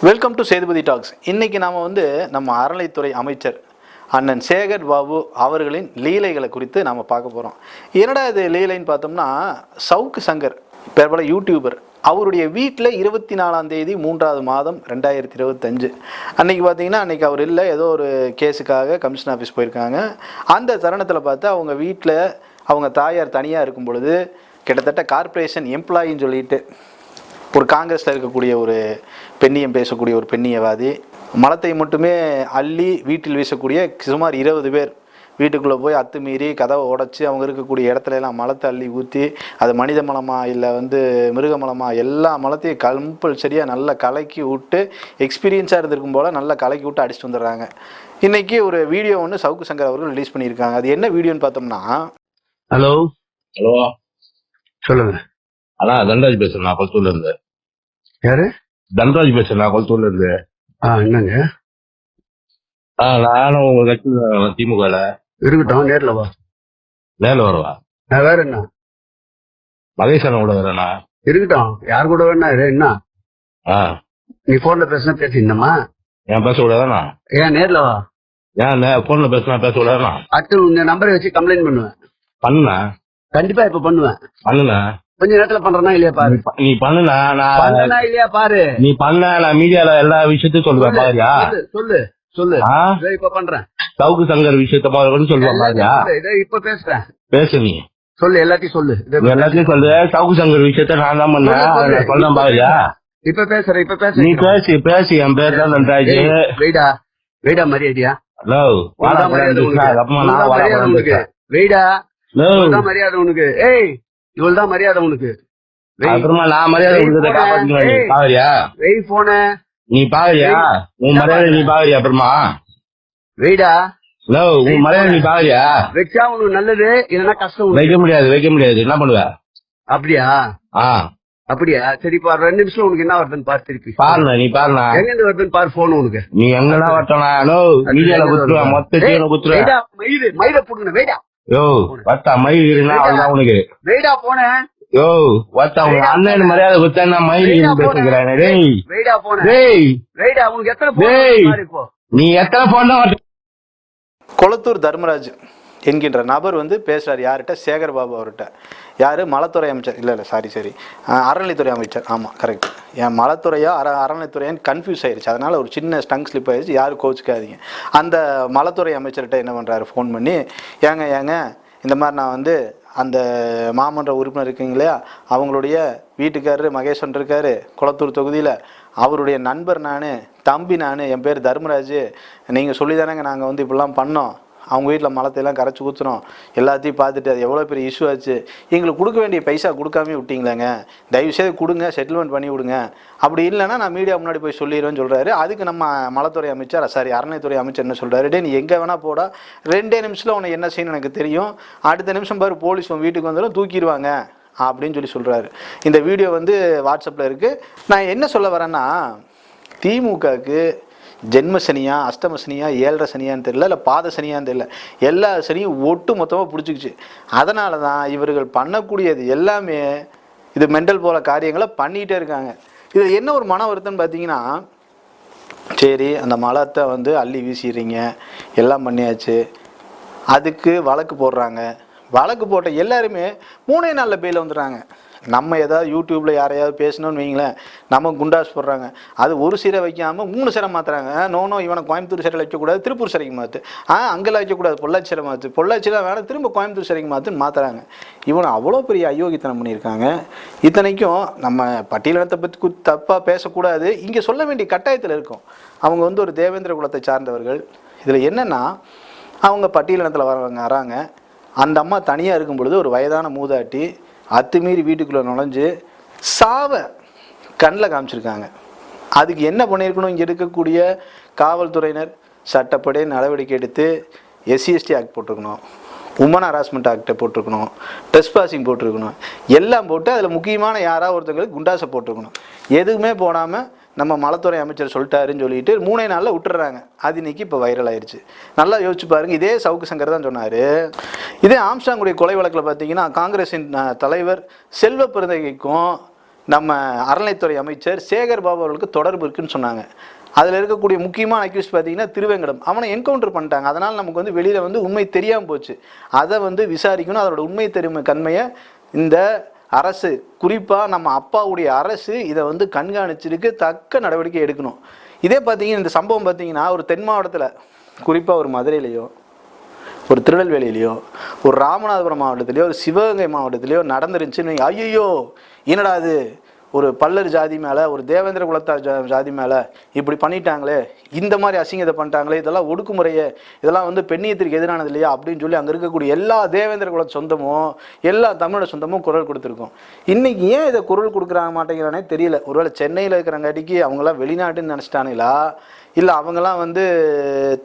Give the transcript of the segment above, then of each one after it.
Welcome to Sethupathi tax. இன்றைக்கி நாம் நம்ம அறநிலைத்துறை அமைச்சர் அண்ணன் சேகர் பாபு அவர்களின் லீலைகளை குறித்து நாம் பார்க்க போகிறோம். என்னடா இது லீலைன்னு பார்த்தோம்னா, சவுக்கு சங்கர் பிரபல யூடியூபர் அவருடைய வீட்டில் 24ஆம் தேதி 3வது மாதம் 2025 அன்றைக்கி பார்த்தீங்கன்னா, அன்றைக்கி அவர் இல்லை, ஏதோ ஒரு கேஸுக்காக கமிஷன் ஆஃபீஸ் போயிருக்காங்க. அந்த தருணத்தில் பார்த்து அவங்க வீட்டில் அவங்க தாயார் தனியாக இருக்கும் பொழுது கிட்டத்தட்ட கார்ப்பரேஷன் எம்ப்ளாயின்னு சொல்லிட்டு ஒரு காங்கிரஸில் இருக்கக்கூடிய ஒரு பெண்ணியம் பேசக்கூடிய ஒரு பெண்ணியவாதி மலத்தை மட்டுமே அள்ளி வீட்டில் வீசக்கூடிய சுமார் 20 பேர் வீட்டுக்குள்ளே போய் அத்துமீறி கதவை உடச்சி அவங்க இருக்கக்கூடிய இடத்துல எல்லாம் மலத்தை அள்ளி ஊற்றி அது மனித மலமா இல்லை மிருக மலமா எல்லா மலத்தையும் கம்பல்சரியாக நல்லா கலக்கி விட்டு எக்ஸ்பீரியன்ஸாக இருந்திருக்கும் போல் நல்லா கலக்கி விட்டு அடிச்சுட்டு வந்துடுறாங்க. இன்றைக்கி ஒரு வீடியோ சவுக்கு சங்கர் அவர்கள் ரிலீஸ் பண்ணியிருக்காங்க. அது என்ன வீடியோன்னு பார்த்தோம்னா, ஹலோ சொல்லுங்க. தன்ராஜ் பேசுறேன், நான் கொளத்தூர்ல இருந்து. யாரு? தன்ராஜ் பேசுறேன், நான் கொளத்தூர்ல இருந்து. என்னங்க? நானும் உங்க கட்சி திமுகல இருக்கட்டும். நேர்ல வா. நேர்ல வரவா? வேற என்ன? மகேஷ் கூட வரேண்ணா. இருக்கட்டும், யார் கூட வேணா என்ன? நீ போன்ல பேசினா பேசிருந்தமா? ஏன் பேச கூடாதானா? ஏன் நேர்ல வா. ஏன் போன்ல பேசினா பேச கூடாதானா? அடுத்து உங்க நம்பரை வச்சு கம்ப்ளைண்ட் பண்ணுவேன். பண்ணுண்ணா, கண்டிப்பா இப்ப பண்ணுவேன். பண்ணுண்ணா, கொஞ்ச நேரத்துல பண்றனா இல்லையா பாரு. நீ பண்ணுனா இல்லையா பாரு. நீ பண்ண, நான் மீடியால எல்லா விஷயத்தையும் சொல்லுவேன் பாருயா. சொல்லு சொல்லு. இப்ப பண்றேன். சவுக்கு சங்கர் விஷயத்த மாதிரி சொல்லுவேன் பாருயா. இப்ப பேசுறேன். பேசு, நீ சொல்லு, எல்லாத்தையும் சொல்லு, எல்லாத்தையும் சொல்லு. சவுக்கு சங்கர் விஷயத்த நான் தான் பண்ணேன், சொல்ல பாருயா. இப்ப பேசுறேன், இப்ப பேச. நீ பேசி பேசி. என் பேர் தான் நன்றாஜ். வெயிடா வெயிடா மரியாதையா. ஹலோ, வெயிடா மரியாதை உனக்கு. ஏய், இவ்வளவுதான் மரியாதை உனக்கு. அப்புறமா நான் மரியாதை பாவரியா? வெய் போன நீ பாவரியா? உன் மரியாதை நீ பாவரியா? அப்புறமா வெயிடா உன் மரியாதை நீ பாவரியா? வச்சா உனக்கு நல்லது, இல்லைன்னா கஷ்டம். வைக்க முடியாது, வைக்க முடியாது. என்ன பண்ணுவ? அப்படியா? அப்படியா? சரி, இப்ப 2 நிமிஷம் உனக்கு என்ன வருதுன்னு பாரு. திருப்பி பாருண்ணா, நீ பாருண்ணா, எங்க இருந்து வருதுன்னு பாரு. போன் உனக்கு நீ எங்கன்னா வரட்டா? மீடியால குத்துருவேன், மொத்த குத்துருவேன். மயில போடுங்க. வெயிடா யோ வத்தா மயில் இருந்தா உனக்கு. வெயிடா போன யோ வத்தா உங்க அண்ணன் மரியாதை கொடுத்தா மயில் பேசுகிறேன். டேய் வெயிடா போன. டேய் வெயிடா, உனக்கு எத்தனை போன்? நீ எத்தனை போன் தான்? கொளத்தூர் தர்மராஜ் என்கின்ற நபர் பேசுகிறார். யார்கிட்ட? சேகர் பாபு அவர்கிட்ட. யார்? மலத்துறை அமைச்சர். இல்லை சாரி அறநிலைத்துறை அமைச்சர். ஆமாம், கரெக்ட். என் மலத்துறையா அறநிலைத்துறையான்னு கன்ஃபியூஸ் ஆயிடுச்சு. அதனால் ஒரு சின்ன ஸ்டங் ஸ்லிப் ஆயிடுச்சு. யாரும் கோச்சிக்காதீங்க. அந்த மலத்துறை அமைச்சர்கிட்ட என்ன பண்ணுறாரு, ஃபோன் பண்ணி, ஏங்க இந்த மாதிரி நான் அந்த மாமன்ற உறுப்பினர் இருக்கீங்க இல்லையா, அவங்களுடைய வீட்டுக்காரரு மகேஸ்வரன் இருக்கார் கொளத்தூர் தொகுதியில், அவருடைய நண்பர் நான், தம்பி நான், என் பேர் தர்மராஜ். நீங்கள் சொல்லி தானேங்க நாங்கள் இப்படிலாம் பண்ணோம். அவங்க வீட்டில் மலத்தையெல்லாம் கரைச்சி ஊற்றுறோம், எல்லாத்தையும் பார்த்துட்டு அது எவ்வளோ பெரிய இஷ்யூ ஆச்சு. எங்களுக்கு கொடுக்க வேண்டிய பைசா கொடுக்காமே விட்டீங்களேங்க, தயவுசெய்து கொடுங்க, செட்டில்மெண்ட் பண்ணி விடுங்க. அப்படி இல்லைன்னா நான் மீடியா முன்னாடி போய் சொல்லிடுவேன்னு சொல்கிறாரு. அதுக்கு நம்ம மலத்துறை அமைச்சர், அறநிலைத்துறை அமைச்சர் என்ன சொல்கிறாரு, டே நீ எங்கே வேணால் போடா, 2 நிமிஷத்தில் உன்னை என்ன செய்யணும் எனக்கு தெரியும், அடுத்த நிமிஷம் பாரு போலீஸ் உன் வீட்டுக்கு வந்தாலும் தூக்கிடுவாங்க அப்படின்னு சொல்கிறாரு. இந்த வீடியோ வாட்ஸ்அப்பில் இருக்குது. நான் என்ன சொல்ல வரேன்னா, திமுகவுக்கு ஜென்ம சனியா, அஷ்டம சனியா, 7.5 சனியான்னு தெரியல, இல்லை பாத சனியான்னு தெரியல, எல்லா சனியும் ஒட்டு மொத்தமாக பிடிச்சிக்கிச்சு. அதனால தான் இவர்கள் பண்ணக்கூடியது எல்லாமே இது மெண்டல் போல காரியங்களை பண்ணிகிட்டே இருக்காங்க. இது என்ன ஒரு மன வருத்தம்னு பார்த்தீங்கன்னா, சரி அந்த மலத்தை அள்ளி வீசிடுறீங்க, எல்லாம் பண்ணியாச்சு, அதுக்கு வழக்கு போடுறாங்க. வழக்கு போட்ட எல்லாருமே 3 நாளில் பெயில் வந்துடுறாங்க. நம்ம ஏதாவது யூடியூப்பில் யாரையாவது பேசணும்னு வைங்களேன், நம்ம குண்டாஸ் போடுறாங்க. அது ஒரு சிறை வைக்காமல் 3 சிறை மாற்றுறாங்க. நோ இவனை கோயம்புத்தூர் சிறையில் வைக்கக்கூடாது, திருப்பூர் சிறைக்கு மாற்று, அங்கெல்லாம் வைக்கக்கூடாது, பொள்ளாச்சி சிறை மாற்று, பொள்ளாச்சியில் வேணால் திரும்ப கோயம்புத்தூர் சிறைக்கு மாற்றுன்னு மாற்றுறாங்க. இவனை அவ்வளோ பெரிய அயோக்கியத்தனம் பண்ணியிருக்காங்க. இத்தனைக்கும் நம்ம பட்டியலினத்தை பற்றி தப்பாக பேசக்கூடாது, இங்கே சொல்ல வேண்டிய கட்டாயத்தில் இருக்கும். அவங்க ஒரு தேவேந்திர குலத்தை சார்ந்தவர்கள். இதில் என்னென்னா, அவங்க பட்டியலினத்தில் வராங்க. அந்த அம்மா தனியாக இருக்கும் பொழுது ஒரு வயதான மூதாட்டி அத்துமீறி வீட்டுக்குள்ளே நுழைஞ்சு சாவை கண்ணில் காமிச்சிருக்காங்க. அதுக்கு என்ன பண்ணியிருக்கணும், இங்கே இருக்கக்கூடிய காவல்துறையினர் சட்டப்படி நடவடிக்கை எடுத்து SC/ST ஆக்ட் போட்டிருக்கணும், உமன் ஹராஸ்மெண்ட் ஆக்டை போட்டிருக்கணும், ட்ரெஸ்பாசிங் போட்டிருக்கணும், எல்லாம் போட்டு அதில் முக்கியமான யாராவது ஒருத்தங்களுக்கு குண்டாசை போட்டிருக்கணும். எதுவுமே போடாமல் நம்ம மலத்துறை அமைச்சர் சொல்லிட்டாருன்னு சொல்லிட்டு 3 நாளில் விட்டுறாங்க. அது இன்னைக்கு இப்போ வைரல் ஆயிடுச்சு. நல்லா யோசிச்சு பாருங்கள். இதே சவுக்கு சங்கர் தான் சொன்னார். இதே ஆம்ஸ்டாங்குடைய கொலை வழக்கில் பார்த்தீங்கன்னா, காங்கிரஸின் தலைவர் செல்வ பிறந்தகைக்கும் நம்ம அறநிலைத்துறை அமைச்சர் சேகர் பாபு அவர்களுக்கு தொடர்பு இருக்குன்னு சொன்னாங்க. அதில் இருக்கக்கூடிய முக்கியமான அக்யூஸ் பார்த்தீங்கன்னா திருவேங்கடம், அவனை என்கவுண்டர் பண்ணிட்டாங்க. அதனால் நமக்கு வந்து வெளியில் வந்து உண்மை தெரியாமல் போச்சு. அதை வந்து விசாரிக்கணும். அதோட உண்மை தெரியும் தன்மையை இந்த அரசு, குறிப்பாக நம்ம அப்பாவுடைய அரசு இதை வந்து கண்காணிச்சிருக்கு, தக்க நடவடிக்கை எடுக்கணும். இதே பார்த்தீங்கன்னா இந்த சம்பவம் பார்த்தீங்கன்னா ஒரு தென் மாவட்டத்தில், குறிப்பாக ஒரு மதுரையிலையோ, ஒரு திருநெல்வேலியிலையோ, ஒரு ராமநாதபுரம் மாவட்டத்திலையோ, ஒரு சிவகங்கை மாவட்டத்திலையோ நடந்துருந்துச்சுன்னு, ஐயோ என்னடா அது, ஒரு பல்லர் ஜாதி மேலே, ஒரு தேவேந்திர குலத்தார் ஜாதி மேலே இப்படி பண்ணிட்டாங்களே, இந்த மாதிரி அசிங்கத்தை பண்ணிட்டாங்களே, இதெல்லாம் ஒடுக்குமுறையே, இதெல்லாம் வந்து பெண்ணியத்திற்கு எதிரானது இல்லையா அப்படின்னு சொல்லி அங்கே இருக்கக்கூடிய எல்லா தேவேந்திர குல சொந்தமும் எல்லா தமிழோட சொந்தமும் குரல் கொடுத்துருக்கோம். இன்றைக்கி ஏன் இதை குரல் கொடுக்குறாங்க மாட்டேங்கிறானே தெரியல. ஒருவேளை சென்னையில் இருக்கிறங்காட்டிக்கு அவங்களாம் வெளிநாட்டுன்னு நினச்சிட்டானுங்களா, இல்லை அவங்களாம் வந்து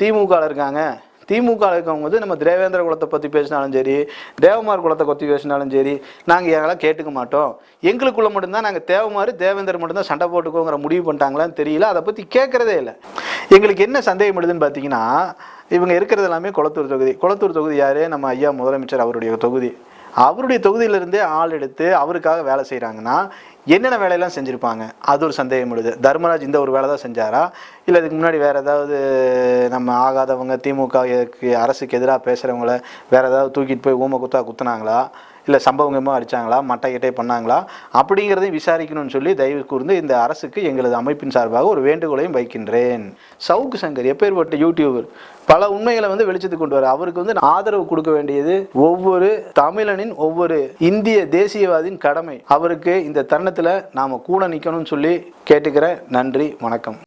திமுகவில் இருக்காங்க, திமுக இருக்கவங்க வந்து நம்ம தேவேந்திர குலத்தை பற்றி பேசினாலும் சரி, தேவமார் குலத்தை பற்றி பேசினாலும் சரி, நாங்கள் எங்கெல்லாம் கேட்டுக்க மாட்டோம், எங்களுக்குள்ள மட்டும்தான் நாங்கள் தேவமாறு தேவேந்தர் மட்டும்தான் சண்டை போட்டுக்கோங்கிற முடிவு பண்ணிட்டாங்களான்னு தெரியல. அதை பற்றி கேட்குறதே இல்லை. எங்களுக்கு என்ன சந்தேகம் எடுதுன்னு பார்த்தீங்கன்னா, இவங்க இருக்கிறது எல்லாமே குளத்தூர் தொகுதி. குளத்தூர் தொகுதி யார்? நம்ம ஐயா முதலமைச்சர் அவருடைய தொகுதி. அவருடைய தொகுதியிலிருந்தே ஆள் எடுத்து அவருக்காக வேலை செய்கிறாங்கன்னா என்னென்ன வேலையெல்லாம் செஞ்சுருப்பாங்க? அது ஒரு சந்தேகம் எழுது. தர்மராஜ் இந்த ஒரு வேலை தான் செஞ்சாரா, இல்லை இதுக்கு முன்னாடி வேறு ஏதாவது நம்ம ஆகாதவங்க திமுக அரசுக்கு எதிராக பேசுகிறவங்கள வேறு ஏதாவது தூக்கிட்டு போய் ஊமை குத்துனாங்களா, இல்லை சம்பவங்கமாக அடித்தாங்களா, மட்டை கிட்டே பண்ணாங்களா, அப்படிங்கிறதையும் விசாரிக்கணும்னு சொல்லி தயவு கூர்ந்து இந்த அரசுக்கு எங்களது அமைப்பின் சார்பாக ஒரு வேண்டுகோளையும் வைக்கின்றேன். சவுக்கு சங்கர் எப்பேற்பட்ட யூடியூபர், பல உண்மைகளை வந்து வெளிச்சத்துக்கு கொண்டு வர, அவருக்கு வந்து ஆதரவு கொடுக்க வேண்டியது ஒவ்வொரு தமிழனின், ஒவ்வொரு இந்திய தேசியவாதியின் கடமை. அவருக்கு இந்த தருணத்தில் நாம் கூட நிற்கணும்னு சொல்லி கேட்டுக்கிறேன். நன்றி, வணக்கம்.